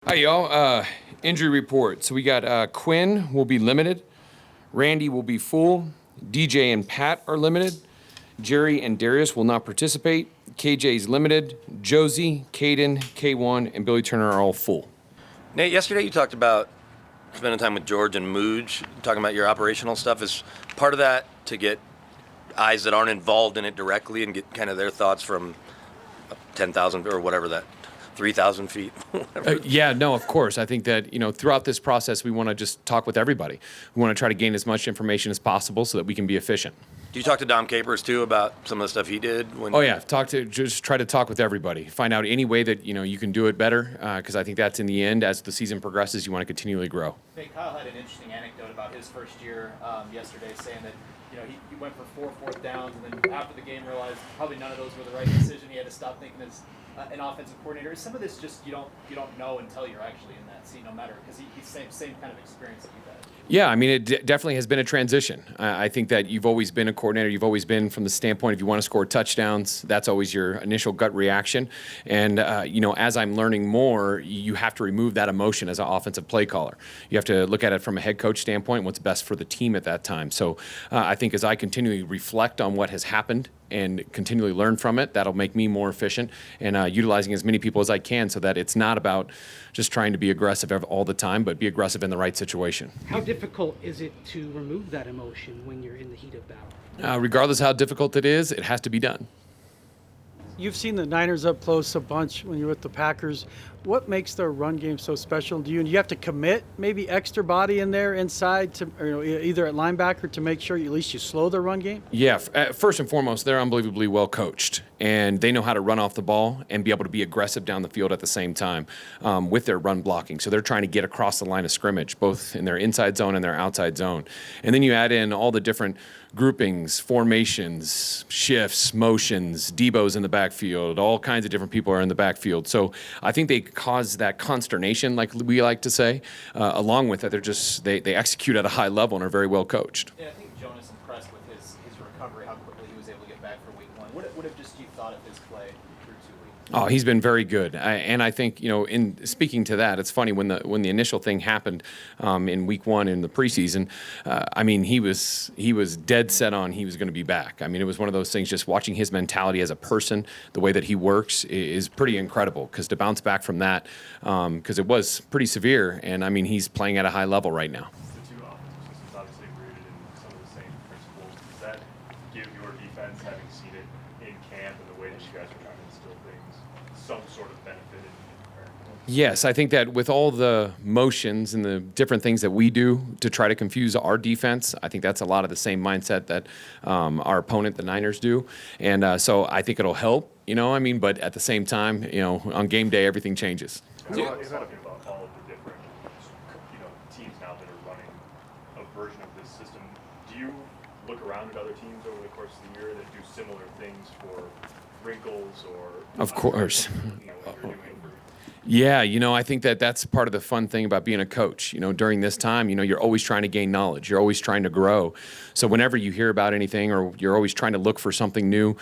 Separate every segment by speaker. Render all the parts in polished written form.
Speaker 1: Hi, y'all. Injury report. So we got Quinn will be limited. Randy will be full. DJ and Pat are limited. Jerry and Darius will not participate. KJ's limited. Josie, Caden, K1, and Billy Turner are all full.
Speaker 2: Nate, yesterday you talked about spending time with George and Mooj, talking about your operational stuff. Is part of that to get eyes that aren't involved in it directly and get kind of their thoughts from 10,000 or whatever that 3,000 feet.
Speaker 1: Yeah, no, of course. I think that, throughout this process, we want to just talk with everybody. We want to try to gain as much information as possible so that we can be efficient.
Speaker 2: Do you talk to Dom Capers too about some of the stuff he did?
Speaker 1: Oh yeah, just try to talk with everybody. Find out any way that you can do it better, because I think that's in the end, as the season progresses, you want to continually grow.
Speaker 3: Hey, Kyle had an interesting anecdote about his first year yesterday, saying that he went for 4 fourth downs, and then after the game realized probably none of those were the right decision. He had to stop thinking as an offensive coordinator. Some of this just you don't know until you're actually in that seat, no matter, because he's same kind of experience that you've had.
Speaker 1: Yeah, I mean, it definitely has been a transition. I think that you've always been a coordinator. You've always been from the standpoint, if you want to score touchdowns, that's always your initial gut reaction. And, as I'm learning more, you have to remove that emotion as an offensive play caller. You have to look at it from a head coach standpoint, what's best for the team at that time. So I think as I continually reflect on what has happened and continually learn from it, that'll make me more efficient and utilizing as many people as I can, so that it's not about just trying to be aggressive all the time, but be aggressive in the right situation.
Speaker 4: How difficult is it to remove that emotion when you're in the heat of battle?
Speaker 1: Regardless of how difficult it is, it has to be done.
Speaker 5: You've seen the Niners up close a bunch when you're with the Packers. What makes their run game so special to you? And you have to commit maybe extra body in there inside to, either at linebacker to make sure at least you slow their run game?
Speaker 1: Yeah, first and foremost, they're unbelievably well coached, and they know how to run off the ball and be able to be aggressive down the field at the same time with their run blocking. So they're trying to get across the line of scrimmage, both in their inside zone and their outside zone. And then you add in all the different groupings, formations, shifts, motions, Debo's in the backfield, all kinds of different people are in the backfield. So I think they cause that consternation, like we like to say. Along with that, they execute at a high level and are very well coached.
Speaker 3: Yeah, I think Jonas impressed with his recovery, how quickly he was able to get back for week 1. What have just you thought of his play through 2 weeks?
Speaker 1: Oh, he's been very good, and I think in speaking to that, it's funny when the initial thing happened in week 1 in the preseason. He was dead set on he was going to be back. I mean, it was one of those things. Just watching his mentality as a person, the way that he works, is pretty incredible. Because to bounce back from that, because it was pretty severe, and I mean, he's playing at a high level right now.
Speaker 6: The two offensive systems obviously rooted in some of the same principles. Does that give your defense, having seen it in camp and the way that you guys are trying to instill things, some sort of benefit in preparing for it?
Speaker 1: Yes, I think that with all the motions and the different things that we do to try to confuse our defense, I think that's a lot of the same mindset that our opponent, the Niners, do. And so I think it'll help, but at the same time, on game day, everything changes.
Speaker 6: Talking about all of the different, teams now that are running a version of this system, do you look around at other teams over the course of the year that do similar things for wrinkles or?
Speaker 1: Of course.
Speaker 6: What you're doing for?
Speaker 1: Yeah, I think that that's part of the fun thing about being a coach. During this time, you're always trying to gain knowledge. You're always trying to grow. So whenever you hear about anything, or you're always trying to look for something new,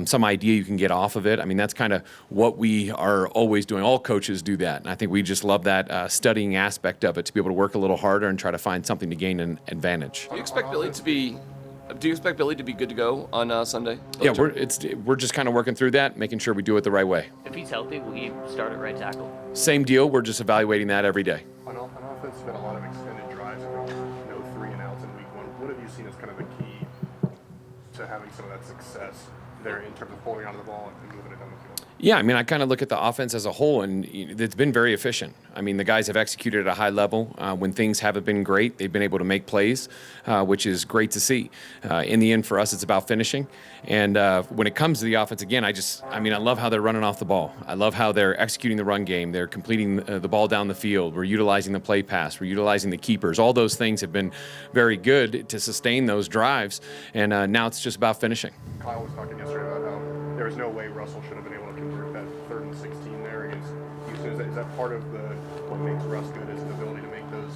Speaker 1: some idea you can get off of it. I mean, that's kind of what we are always doing. All coaches do that. And I think we just love that studying aspect of it, to be able to work a little harder and try to find something to gain an advantage.
Speaker 7: Do you expect Billy to be good to go on Sunday?
Speaker 1: Yeah, we're just kind of working through that, making sure we do it the right way.
Speaker 8: If he's healthy, will he start at right tackle?
Speaker 1: Same deal. We're just evaluating that every day.
Speaker 9: On offense, it's been a lot of extended drives, no 3-and-outs in week 1. What have you seen as kind of the key to having some of that success there in terms of holding onto the ball and moving it down the field?
Speaker 1: Yeah, I mean, I kind of look at the offense as a whole, and it's been very efficient. I mean, the guys have executed at a high level. When things haven't been great, they've been able to make plays, which is great to see. In the end, for us, it's about finishing. And when it comes to the offense, again, I love how they're running off the ball. I love how they're executing the run game. They're completing the ball down the field. We're utilizing the play pass. We're utilizing the keepers. All those things have been very good to sustain those drives. And now it's just about finishing.
Speaker 9: Kyle was talking yesterday about how there was no way Russell should have been able to convert that 3rd and 16 there against Houston. Is that part of what makes Russ good, is his ability to make those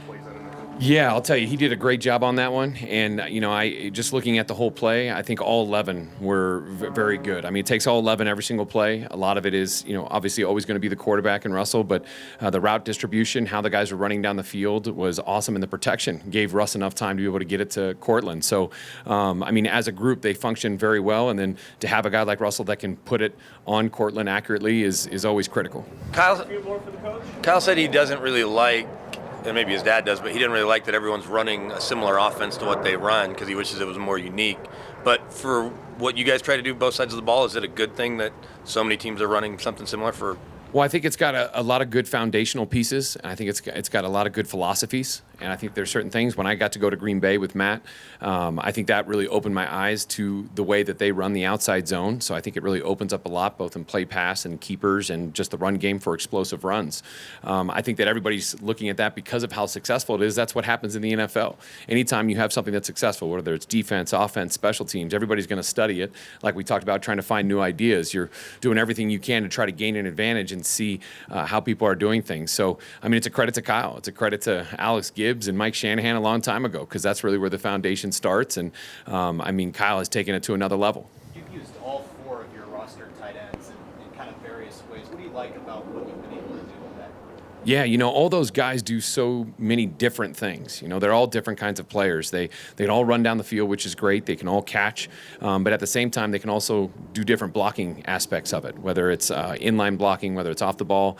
Speaker 9: plays that in there?
Speaker 1: Yeah, I'll tell you, he did a great job on that one. And, I just looking at the whole play, I think all 11 were very good. I mean, it takes all 11 every single play. A lot of it is, obviously always going to be the quarterback and Russell, but the route distribution, how the guys were running down the field was awesome. And the protection gave Russ enough time to be able to get it to Cortland. So, as a group, they functioned very well. And then to have a guy like Russell that can put it on Cortland accurately is always critical.
Speaker 2: Kyle said he doesn't really like, and maybe his dad does, but he didn't really like that everyone's running a similar offense to what they run because he wishes it was more unique. But for what you guys try to do both sides of the ball, is it a good thing that so many teams are running something similar for?
Speaker 1: Well, I think it's got a lot of good foundational pieces, and I think it's got a lot of good philosophies. And I think there's certain things. When I got to go to Green Bay with Matt, I think that really opened my eyes to the way that they run the outside zone. So I think it really opens up a lot, both in play pass and keepers and just the run game for explosive runs. I think that everybody's looking at that because of how successful it is. That's what happens in the NFL. Anytime you have something that's successful, whether it's defense, offense, special teams, everybody's going to study it. Like we talked about, trying to find new ideas. You're doing everything you can to try to gain an advantage and see how people are doing things. So, it's a credit to Kyle. It's a credit to Alex Gibbs and Mike Shanahan a long time ago, because that's really where the foundation starts. And, Kyle has taken it to another level.
Speaker 3: You've used all 4 of your roster tight ends in kind of various ways. What do you like about what you've been able to do with that?
Speaker 1: Yeah, all those guys do so many different things. They're all different kinds of players. They can all run down the field, which is great. They can all catch, but at the same time, they can also do different blocking aspects of it, whether it's inline blocking, whether it's off the ball,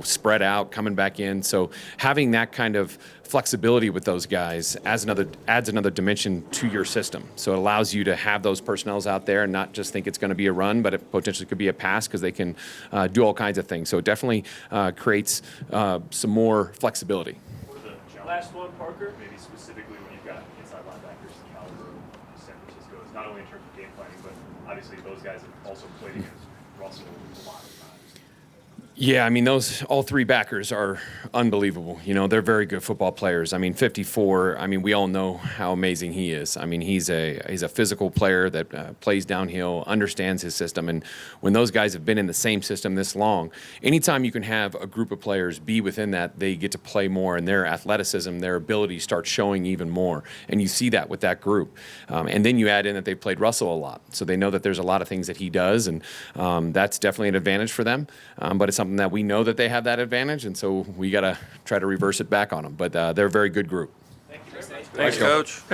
Speaker 1: spread out, coming back in. So having that kind of flexibility with those guys adds another dimension to your system. So it allows you to have those personnels out there and not just think it's going to be a run, but it potentially could be a pass, because they can do all kinds of things. So it definitely creates some more flexibility.
Speaker 6: Last one, Parker. Maybe specifically when you've got inside linebackers the caliber of San Francisco, is not only in terms of game planning, but obviously those guys have also played against Russell a lot of times.
Speaker 1: Yeah, those all 3 backers are unbelievable. They're very good football players. 54, we all know how amazing he is. He's a physical player that plays downhill, understands his system. And when those guys have been in the same system this long, anytime you can have a group of players be within that, they get to play more, and their athleticism, their ability starts showing even more. And you see that with that group. And then you add in that they've played Russell a lot. So they know that there's a lot of things that he does, and that's definitely an advantage for them. But it's something that we know that they have that advantage, and so we got to try to reverse it back on them. But they're a very good group.
Speaker 2: Thanks, Coach.